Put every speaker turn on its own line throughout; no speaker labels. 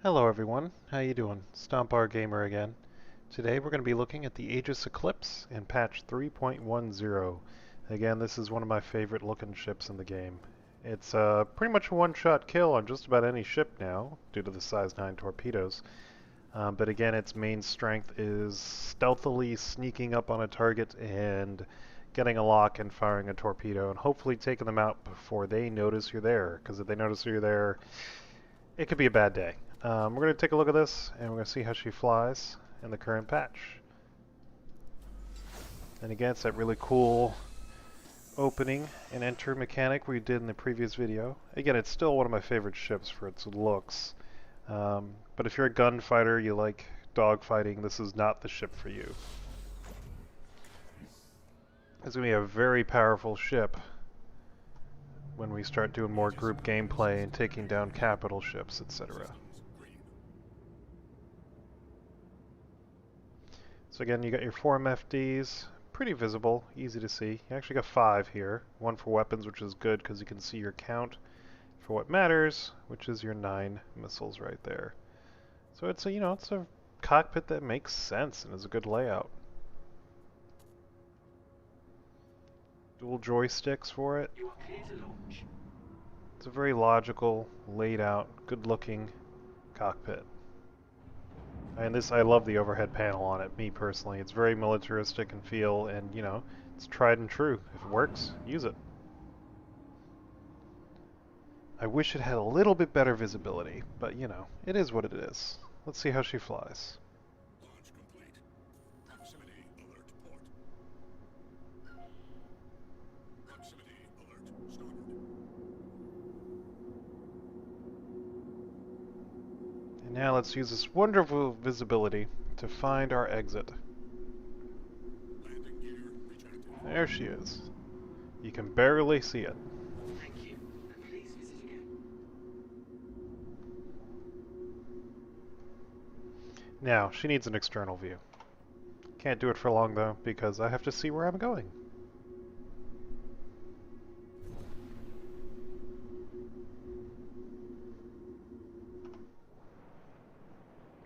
Hello everyone, how you doing? Stompar Gamer again. Today we're going to be looking at the Aegis Eclipse in patch 3.10. Again, this is one of my favorite looking ships in the game. It's pretty much a one-shot kill on just about any ship now, due to the size 9 torpedoes. But again, its main strength is stealthily sneaking up on a target and getting a lock and firing a torpedo, and hopefully taking them out before they notice you're there, because if they notice you're there, it could be a bad day. We're going to take a look at this, and we're going to see how she flies in the current patch. And again, it's that really cool opening and enter mechanic we did in the previous video. Again, it's still one of my favorite ships for its looks. But if you're a gunfighter, you like dogfighting, this is not the ship for you. It's going to be a very powerful ship when we start doing more group gameplay and taking down capital ships, etc. So again, you got your 4 MFDs, pretty visible, easy to see. You actually got 5 here, one for weapons, which is good because you can see your count for what matters, which is your 9 missiles right there. So it's a, it's a cockpit that makes sense and is a good layout. Dual joysticks for it. It's a very logical, laid out, good looking cockpit. And I love the overhead panel on it, me personally. It's very militaristic in feel, and, it's tried and true. If it works, use it. I wish it had a little bit better visibility, but, it is what it is. Let's see how she flies.
Launch complete. Proximity alert port. Proximity alert starboard.
And now let's use this wonderful visibility to find our exit.
Landing gear retracted.
There she is. You can barely see it.
Thank you. Please visit again.
Now, she needs an external view. Can't do it for long though, because I have to see where I'm going.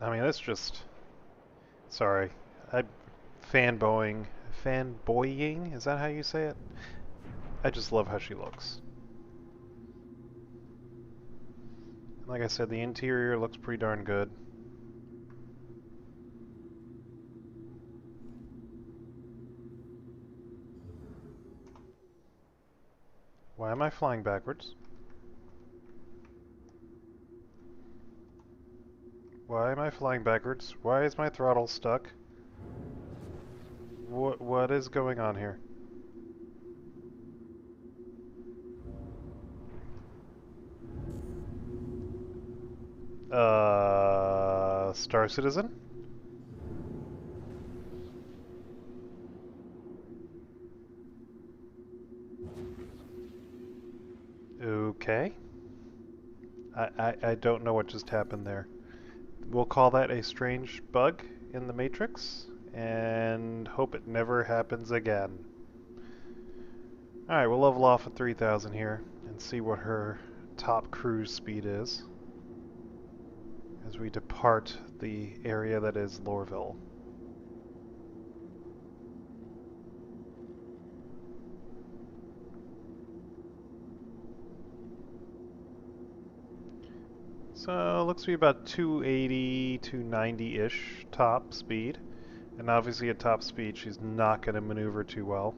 I mean, that's just... Sorry. Fanboying, is that how you say it? I just love how she looks. Like I said, the interior looks pretty darn good. Why am I flying backwards? Why am I flying backwards? Why is my throttle stuck? What is going on here? Star Citizen? Okay. I don't know what just happened there. We'll call that a strange bug in the Matrix, and hope it never happens again. Alright, we'll level off at 3,000 here, and see what her top cruise speed is as we depart the area that is Lorville. So it looks to be about 280, 290-ish top speed. And obviously at top speed she's not going to maneuver too well.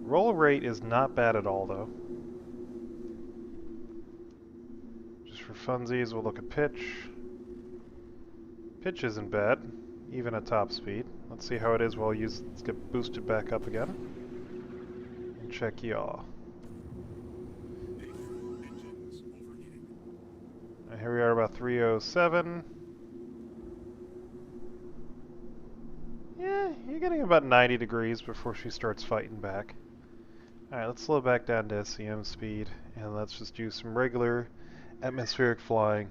Roll rate is not bad at all though. Just for funsies, we'll look at pitch. Pitch isn't bad, even at top speed. Let's see how it is while let's get boosted back up again. And check yaw. Here we are about 307. Yeah, you're getting about 90 degrees before she starts fighting back. Alright, let's slow back down to SEM speed, and let's just do some regular atmospheric flying.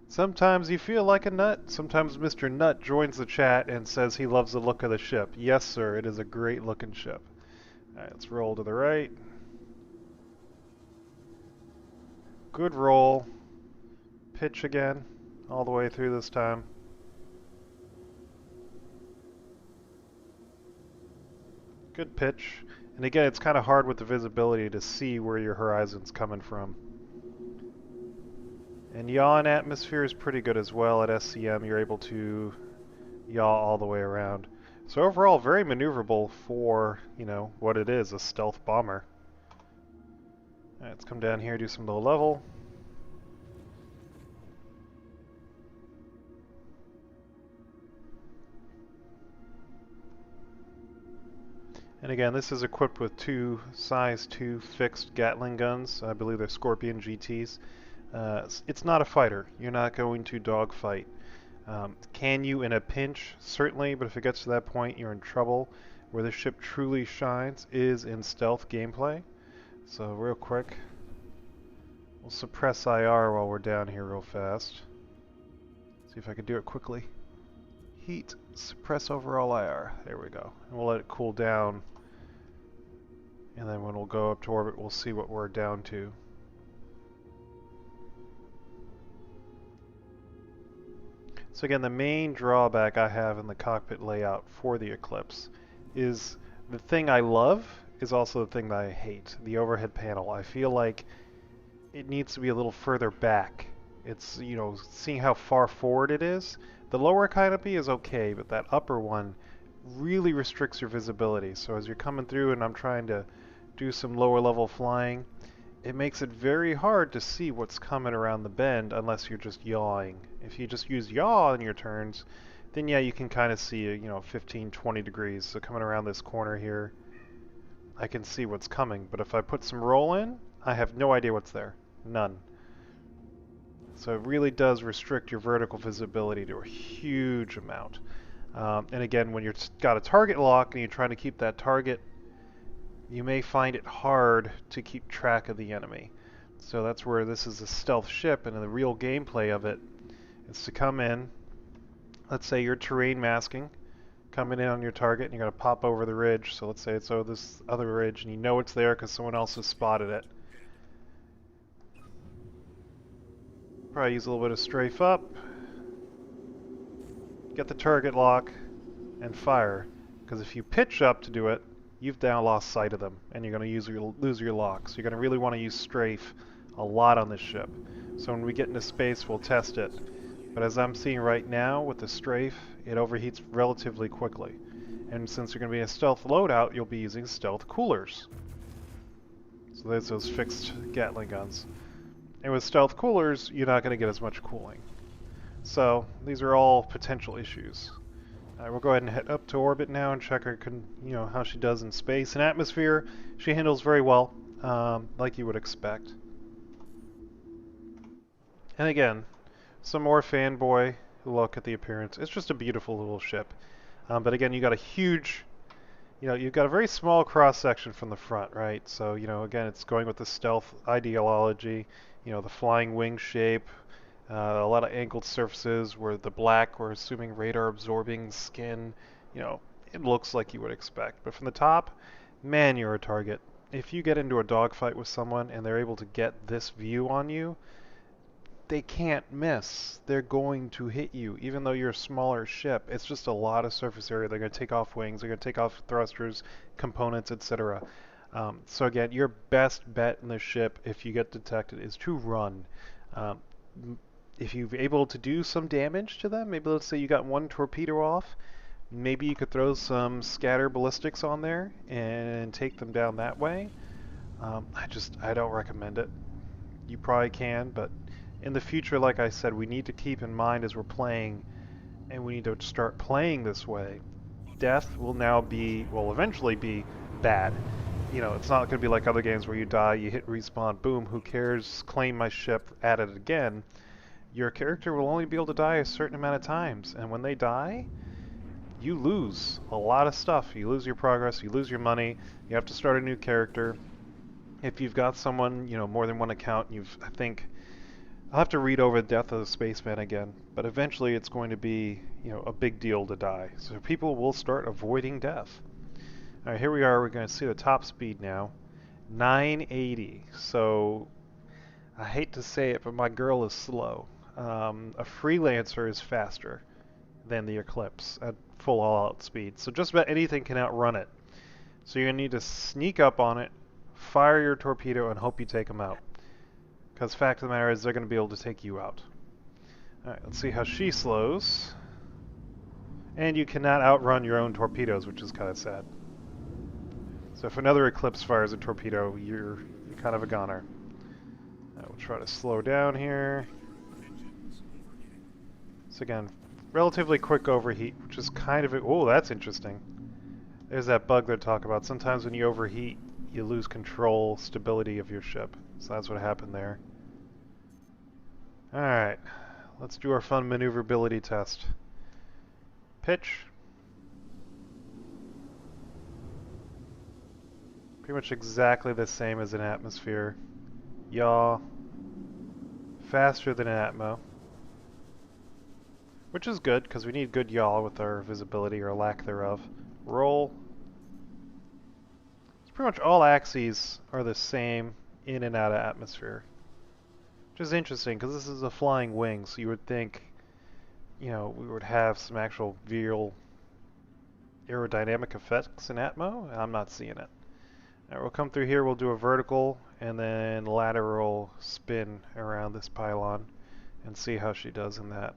Sometimes you feel like a nut. Sometimes Mr. Nut joins the chat and says he loves the look of the ship. Yes, sir, it is a great looking ship. Alright, let's roll to the right. good roll. Pitch again, all the way through this time. Good pitch. And again, it's kind of hard with the visibility to see where your horizon's coming from. And yaw in atmosphere is pretty good as well. At SCM, you're able to yaw all the way around. So overall, very maneuverable for, you know, what it is, a stealth bomber. Alright, let's come down here, do some low level. And again, this is equipped with two size 2 fixed Gatling guns. I believe they're Scorpion GTs. It's not a fighter. You're not going to dogfight. Can you in a pinch? Certainly, but if it gets to that point, you're in trouble. Where the ship truly shines is in stealth gameplay. So real quick, we'll suppress IR while we're down here real fast. See if I can do it quickly. Heat, suppress overall IR. There we go. And we'll let it cool down. And then when we'll go up to orbit, we'll see what we're down to. So again, the main drawback I have in the cockpit layout for the Eclipse is the thing I love is also the thing that I hate, the overhead panel. I feel like it needs to be a little further back. It's, you know, seeing how far forward it is. The lower canopy is okay, but that upper one really restricts your visibility. So as you're coming through and I'm trying to do some lower level flying, it makes it very hard to see what's coming around the bend unless you're just yawing. If you just use yaw on your turns, then yeah, you can kind of see, you know, 15, 20 degrees. So coming around this corner here, I can see what's coming. But if I put some roll in, I have no idea what's there. None. So it really does restrict your vertical visibility to a huge amount. And again, when you've got a target lock and you're trying to keep that target, you may find it hard to keep track of the enemy. So that's where this is a stealth ship, and the real gameplay of it is to come in. Let's say you're terrain masking, coming in on your target, and you're going to pop over the ridge. So let's say it's over this other ridge, and you know it's there because someone else has spotted it. Probably use a little bit of strafe up, get the target lock, and fire. Because if you pitch up to do it, you've now lost sight of them, and you're going to lose your lock. So you're going to really want to use strafe a lot on this ship. So when we get into space, we'll test it. But as I'm seeing right now with the strafe, it overheats relatively quickly. And since you're going to be in a stealth loadout, you'll be using stealth coolers. So there's those fixed Gatling guns. And with stealth coolers, you're not going to get as much cooling. So these are all potential issues. We'll go ahead and head up to orbit now and check her, you know, how she does in space. In atmosphere, she handles very well, like you would expect. And again, some more fanboy look at the appearance. It's just a beautiful little ship. But again, you got a huge, you know, you've got a very small cross section from the front, right? So, you know, again, it's going with the stealth ideology. You know, the flying wing shape, a lot of angled surfaces where the black, we're assuming radar absorbing skin, you know, it looks like you would expect. But from the top, man, you're a target. If you get into a dogfight with someone and they're able to get this view on you, they can't miss. They're going to hit you, even though you're a smaller ship. It's just a lot of surface area. They're going to take off wings, they're going to take off thrusters, components, etc. So again, your best bet in the ship, if you get detected, is to run. If you're able to do some damage to them, maybe let's say you got one torpedo off, maybe you could throw some scatter ballistics on there and take them down that way. I don't recommend it. You probably can, but in the future, like I said, we need to keep in mind as we're playing, and we need to start playing this way. Death will now be, will eventually be bad. You know, it's not going to be like other games where you die, you hit respawn, boom, who cares, claim my ship, add it again. Your character will only be able to die a certain amount of times, and when they die, you lose a lot of stuff. You lose your progress, you lose your money, you have to start a new character. If you've got someone, you know, more than one account, I think, I'll have to read over Death of the Spaceman again, but eventually it's going to be, you know, a big deal to die. So people will start avoiding death. Alright, here we are. We're going to see the top speed now. 980. So I hate to say it, but my girl is slow. A freelancer is faster than the Eclipse at full all-out speed, so just about anything can outrun it. So you're going to need to sneak up on it, fire your torpedo, and hope you take them out. Because fact of the matter is, they're going to be able to take you out. Alright, let's see how she slows. And you cannot outrun your own torpedoes, which is kind of sad. So if another Eclipse fires a torpedo, you're kind of a goner. We'll try to slow down here. So again, relatively quick overheat, which is kind of... Oh, that's interesting. There's that bug they're talking about. Sometimes when you overheat, you lose control, stability of your ship. So that's what happened there. Alright, let's do our fun maneuverability test. Pitch. Pretty much exactly the same as an atmosphere. Yaw. Faster than an atmo. Which is good, because we need good yaw with our visibility, or lack thereof. Roll. So pretty much all axes are the same in and out of atmosphere. Which is interesting, because this is a flying wing, so you would think, you know, we would have some actual real aerodynamic effects in atmo. I'm not seeing it. Alright, we'll come through here, we'll do a vertical and then lateral spin around this pylon and see how she does in that.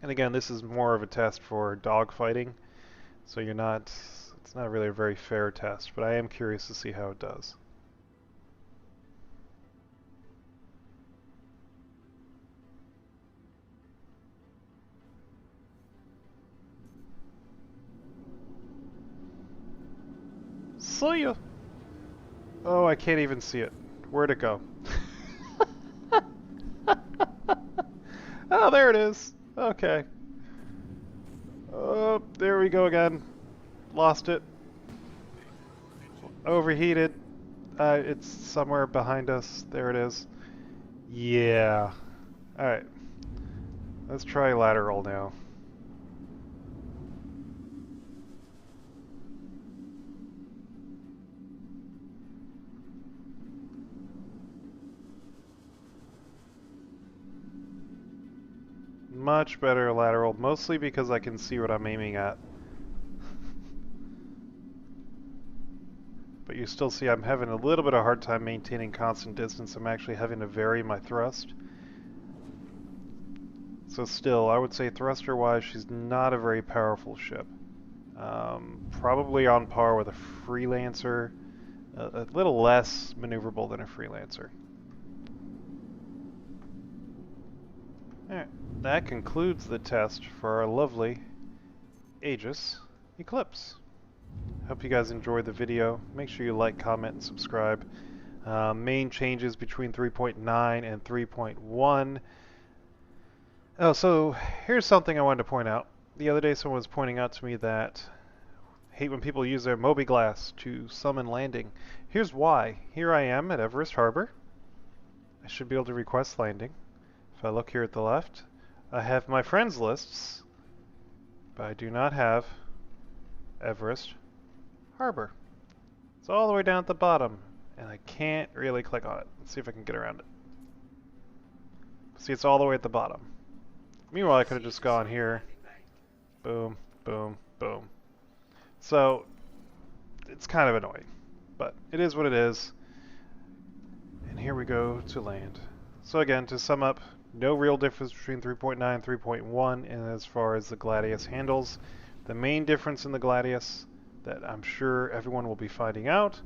And again, this is more of a test for dogfighting, so it's not really a very fair test, but I am curious to see how it does. See ya! Oh, I can't even see it. Where'd it go? Oh, there it is. Okay. Oh, there we go again. Lost it. Overheated. It's somewhere behind us. There it is. Yeah. Alright. Let's try lateral now. Much better lateral, mostly because I can see what I'm aiming at. But you still see I'm having a little bit of a hard time maintaining constant distance. I'm actually having to vary my thrust. So still, I would say thruster-wise, she's not a very powerful ship. Probably on par with a Freelancer, a little less maneuverable than a Freelancer. Alright, that concludes the test for our lovely Aegis Eclipse. Hope you guys enjoyed the video. Make sure you like, comment, and subscribe. Main changes between 3.9 and 3.1. Oh, so here's something I wanted to point out. The other day someone was pointing out to me that hate when people use their Mobi-Glass to summon landing. Here's why. Here I am at Everest Harbor. I should be able to request landing. If I look here at the left, I have my friends lists, but I do not have Everest Harbor. It's all the way down at the bottom, and I can't really click on it. Let's see if I can get around it. See, it's all the way at the bottom. Meanwhile, I could have just gone here. Boom, boom, boom. So, it's kind of annoying, but it is what it is. And here we go to land. So again, to sum up, no real difference between 3.9 and 3.1 and as far as the Gladius handles. The main difference in the Gladius that I'm sure everyone will be finding out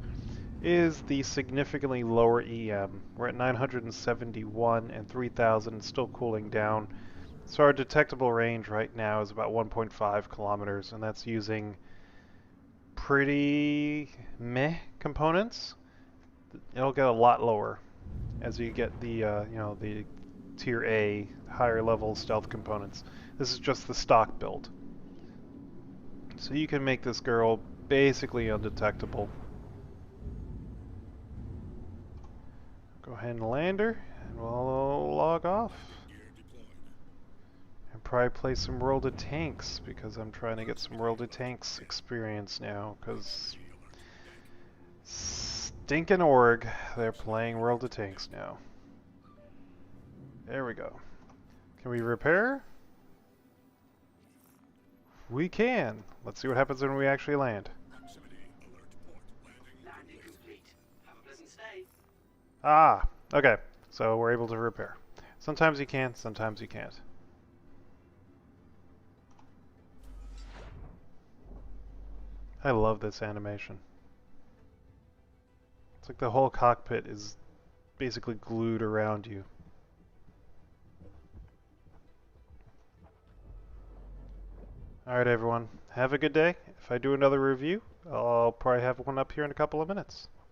is the significantly lower EM. We're at 971 and 3000, still cooling down. So our detectable range right now is about 1.5 kilometers, and that's using pretty meh components. It'll get a lot lower as you get the the tier A higher level stealth components. This is just the stock build. So you can make this girl basically undetectable. Go ahead and land her, and we'll log off. And probably play some World of Tanks, because I'm trying to get some World of Tanks experience now, because stinking org, they're playing World of Tanks now. There we go. Can we repair? We can. Let's see what happens when we actually land.
Proximity alert port.
Landing complete. Have a pleasant stay.
Ah, okay. So we're able to repair. Sometimes you can, sometimes you can't. I love this animation. It's like the whole cockpit is basically glued around you. Alright everyone, have a good day. If I do another review, I'll probably have one up here in a couple of minutes.